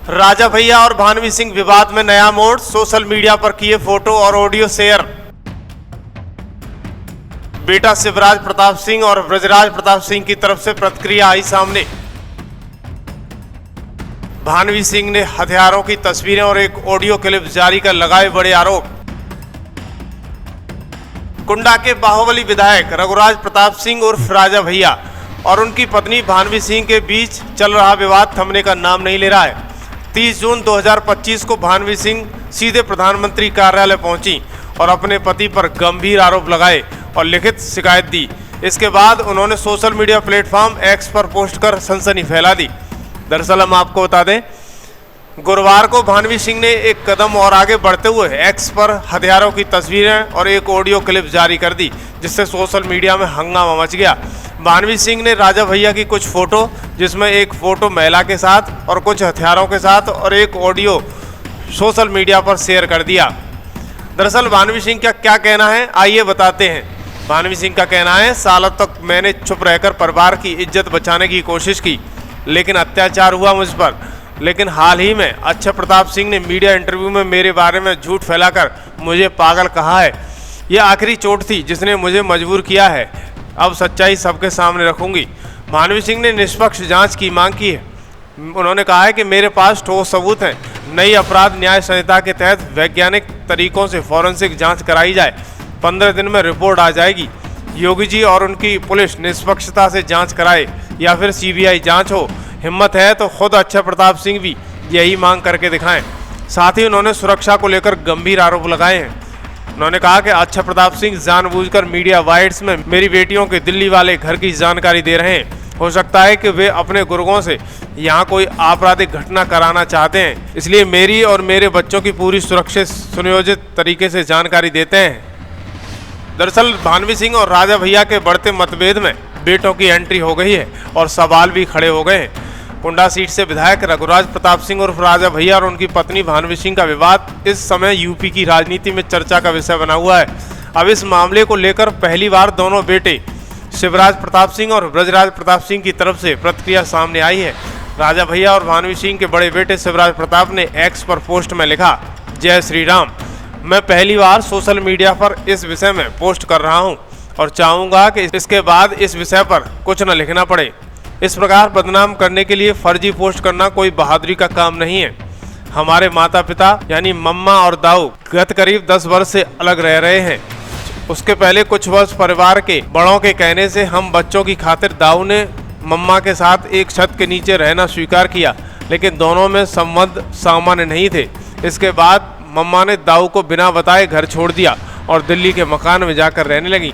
राजा भैया और भानवी सिंह विवाद में नया मोड़, सोशल मीडिया पर किए फोटो और ऑडियो शेयर। बेटा शिवराज प्रताप सिंह और ब्रजराज प्रताप सिंह की तरफ से प्रतिक्रिया आई सामने। भानवी सिंह ने हथियारों की तस्वीरें और एक ऑडियो क्लिप जारी कर लगाए बड़े आरोप। कुंडा के बाहुबली विधायक रघुराज प्रताप सिंह उर्फ राजा भैया और उनकी पत्नी भानवी सिंह के बीच चल रहा विवाद थमने का नाम नहीं ले रहा है। 30 जून 2025 को भानवी सिंह सीधे प्रधानमंत्री कार्यालय पहुंची और अपने पति पर गंभीर आरोप लगाए और लिखित शिकायत दी। इसके बाद उन्होंने सोशल मीडिया प्लेटफॉर्म एक्स पर पोस्ट कर सनसनी फैला दी। दरअसल हम आपको बता दें, गुरुवार को भानवी सिंह ने एक कदम और आगे बढ़ते हुए एक्स पर हथियारों की तस्वीरें और एक ऑडियो क्लिप जारी कर दी, जिससे सोशल मीडिया में हंगामा मच गया। भानवी सिंह ने राजा भैया की कुछ फोटो, जिसमें एक फोटो महिला के साथ और कुछ हथियारों के साथ और एक ऑडियो सोशल मीडिया पर शेयर कर दिया। दरअसल भानवी सिंह का क्या कहना है, आइए बताते हैं। भानवी सिंह का कहना है, सालों तक मैंने चुप रहकर परिवार की इज्जत बचाने की कोशिश की, लेकिन अत्याचार हुआ मुझ पर। लेकिन हाल ही में अक्षय प्रताप सिंह ने मीडिया इंटरव्यू में मेरे बारे में झूठ फैलाकर मुझे पागल कहा है। यह आखिरी चोट थी जिसने मुझे मजबूर किया है। अब सच्चाई सबके सामने रखूंगी। भानवी सिंह ने निष्पक्ष जांच की मांग की है। उन्होंने कहा है कि मेरे पास ठोस सबूत हैं। नई अपराध न्याय संहिता के तहत वैज्ञानिक तरीकों से फॉरेंसिक जांच कराई जाए। 15 दिन में रिपोर्ट आ जाएगी। योगी जी और उनकी पुलिस निष्पक्षता से जांच कराए या फिर सीबीआई जांच हो। हिम्मत है तो खुद अक्षय प्रताप सिंह भी यही मांग करके दिखाएं। साथ ही उन्होंने सुरक्षा को लेकर गंभीर आरोप लगाए हैं। उन्होंने कहा कि अक्षय प्रताप सिंह जानबूझकर मीडिया वाइड्स में मेरी बेटियों के दिल्ली वाले घर की जानकारी दे रहे हैं। हो सकता है कि वे अपने गुर्गों से यहाँ कोई आपराधिक घटना कराना चाहते हैं, इसलिए मेरी और मेरे बच्चों की पूरी सुरक्षित सुनियोजित तरीके से जानकारी देते हैं। दरअसल भानवी सिंह और राजा भैया के बढ़ते मतभेद में बेटों की एंट्री हो गई है और सवाल भी खड़े हो गए हैं। कुंडा सीट से विधायक रघुराज प्रताप सिंह उर्फ राजा भैया और उनकी पत्नी भानवी सिंह का विवाद इस समय यूपी की राजनीति में चर्चा का विषय बना हुआ है। अब इस मामले को लेकर पहली बार दोनों बेटे शिवराज प्रताप सिंह और ब्रजराज प्रताप सिंह की तरफ से प्रतिक्रिया सामने आई है। राजा भैया और भानवी सिंह के बड़े बेटे शिवराज प्रताप ने एक्स पर पोस्ट में लिखा, जय श्री राम। मैं पहली बार सोशल मीडिया पर इस विषय में पोस्ट कर रहा हूं और चाहूंगा कि इसके बाद इस विषय पर कुछ न लिखना पड़े। इस प्रकार बदनाम करने के लिए फर्जी पोस्ट करना कोई बहादुरी का काम नहीं है। हमारे माता पिता यानी मम्मा और दाऊ गत करीब 10 वर्ष से अलग रह रहे हैं। उसके पहले कुछ वर्ष परिवार के बड़ों के कहने से हम बच्चों की खातिर दाऊ ने मम्मा के साथ एक छत के नीचे रहना स्वीकार किया, लेकिन दोनों में संबंध सामान्य नहीं थे। इसके बाद मम्मा ने दाऊ को बिना बताए घर छोड़ दिया और दिल्ली के मकान में जाकर रहने लगी।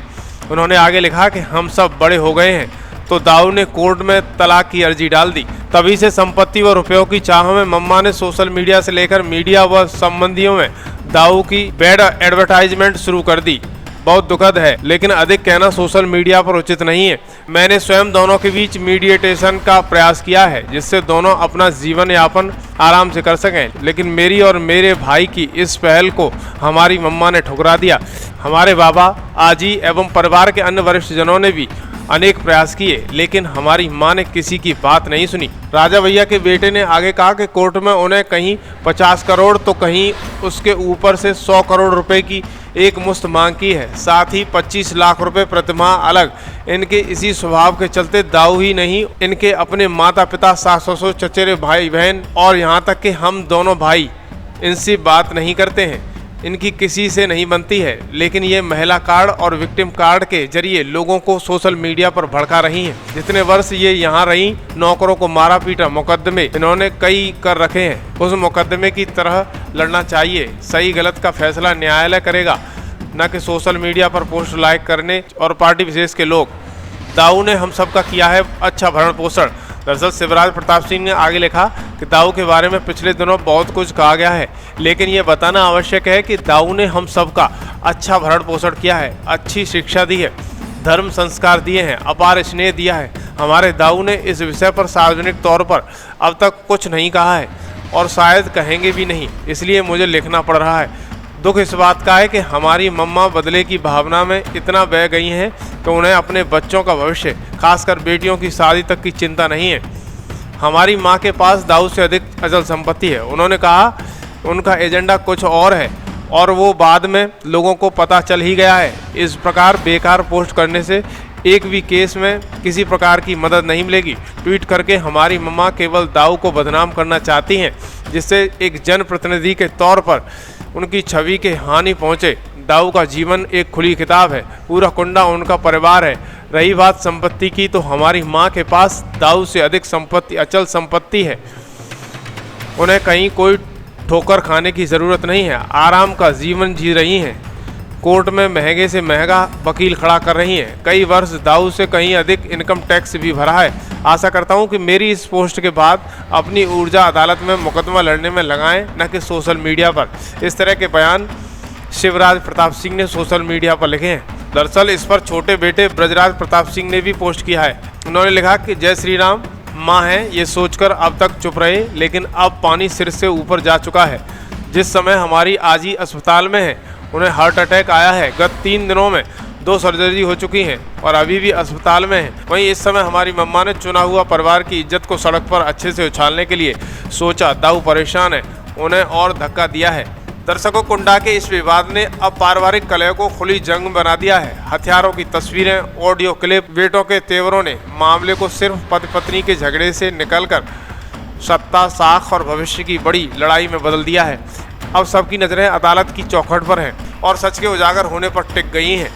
उन्होंने आगे लिखा कि हम सब बड़े हो गए हैं, तो दाऊ ने कोर्ट में तलाक की अर्जी डाल दी। तभी से संपत्ति व रुपयों की चाह में मम्मा ने सोशल मीडिया से लेकर मीडिया व संबंधियों में दाऊ की बैड एडवर्टाइजमेंट शुरू कर दी। बहुत दुखद है, लेकिन अधिक कहना सोशल मीडिया पर उचित नहीं है। मैंने स्वयं दोनों के बीच मीडिएशन का प्रयास किया है, जिससे दोनों अपना जीवन यापन आराम से कर सकें, लेकिन मेरी और मेरे भाई की इस पहल को हमारी मम्मा ने ठुकरा दिया। हमारे बाबा, आजी एवं परिवार के अन्य वरिष्ठ जनों ने भी अनेक प्रयास किए, लेकिन हमारी मां ने किसी की बात नहीं सुनी। राजा भैया के बेटे ने आगे कहा कि कोर्ट में उन्हें कहीं 50 करोड़ तो कहीं उसके ऊपर से 100 करोड़ रुपए की एक मुश्त मांग की है। साथ ही 25 लाख रुपए प्रतिमाह अलग। इनके इसी स्वभाव के चलते दाऊ ही नहीं, इनके अपने माता पिता, सास ससुर, चचेरे भाई बहन और यहाँ तक कि हम दोनों भाई इनसे बात नहीं करते हैं। इनकी किसी से नहीं बनती है, लेकिन ये महिला कार्ड और विक्टिम कार्ड के जरिए लोगों को सोशल मीडिया पर भड़का रही हैं। जितने वर्ष ये यहाँ रही, नौकरों को मारा पीटा, मुकदमे इन्होंने कई कर रखे हैं। उस मुकदमे की तरह लड़ना चाहिए। सही गलत का फैसला न्यायालय करेगा, न कि सोशल मीडिया पर पोस्ट लाइक करने और पार्टी विशेष के लोग। दाऊ ने हम सबका किया है अच्छा भरण पोषण। दरअसल शिवराज प्रताप सिंह ने आगे लिखा कि दाऊ के बारे में पिछले दिनों बहुत कुछ कहा गया है, लेकिन ये बताना आवश्यक है कि दाऊ ने हम सबका अच्छा भरण पोषण किया है, अच्छी शिक्षा दी है, धर्म संस्कार दिए हैं, अपार स्नेह दिया है। हमारे दाऊ ने इस विषय पर सार्वजनिक तौर पर अब तक कुछ नहीं कहा है और शायद कहेंगे भी नहीं, इसलिए मुझे लिखना पड़ रहा है। दुख इस बात का है कि हमारी मम्मा बदले की भावना में इतना बह गई हैं कि उन्हें अपने बच्चों का भविष्य, खासकर बेटियों की शादी तक की चिंता नहीं है। हमारी मां के पास दाऊ से अधिक अचल संपत्ति है। उन्होंने कहा उनका एजेंडा कुछ और है और वो बाद में लोगों को पता चल ही गया है। इस प्रकार बेकार पोस्ट करने से एक भी केस में किसी प्रकार की मदद नहीं मिलेगी। ट्वीट करके हमारी मम्मा केवल दाऊ को बदनाम करना चाहती हैं, जिससे एक जनप्रतिनिधि के तौर पर उनकी छवि के हानि पहुंचे। दाऊ का जीवन एक खुली किताब है, पूरा कुंडा उनका परिवार है। रही बात संपत्ति की, तो हमारी मां के पास दाऊ से अधिक संपत्ति, अचल संपत्ति है। उन्हें कहीं कोई ठोकर खाने की ज़रूरत नहीं है, आराम का जीवन जी रही हैं। कोर्ट में महंगे से महंगा वकील खड़ा कर रही हैं। कई वर्ष दाऊ से कहीं अधिक इनकम टैक्स भी भरा है। आशा करता हूं कि मेरी इस पोस्ट के बाद अपनी ऊर्जा अदालत में मुकदमा लड़ने में लगाएं, न कि सोशल मीडिया पर। इस तरह के बयान शिवराज प्रताप सिंह ने सोशल मीडिया पर लिखे हैं। दरअसल इस पर छोटे बेटे ब्रजराज प्रताप सिंह ने भी पोस्ट किया है। उन्होंने लिखा कि जय श्री राम, माँ है ये सोचकर अब तक चुप रहे, लेकिन अब पानी सिर से ऊपर जा चुका है। जिस समय हमारी आजी अस्पताल में है, उन्हें हार्ट अटैक आया है। गत 3 दिनों में 2 सर्जरी हो चुकी हैं और अभी भी अस्पताल में है। वहीं इस समय हमारी मम्मा ने चुना हुआ परिवार की इज्जत को सड़क पर अच्छे से उछालने के लिए सोचा। दाऊ परेशान है, उन्हें और धक्का दिया है। दर्शकों, कुंडा के इस विवाद ने अब पारिवारिक कलह को खुली जंग बना दिया है। हथियारों की तस्वीरें, ऑडियो क्लिप, बेटों के तेवरों ने मामले को सिर्फ पति पत्नी के झगड़े से निकलकर सत्ता, साख और भविष्य की बड़ी लड़ाई में बदल दिया है। अब सबकी नजरें अदालत की चौखट पर हैं और सच के उजागर होने पर टिक गई हैं।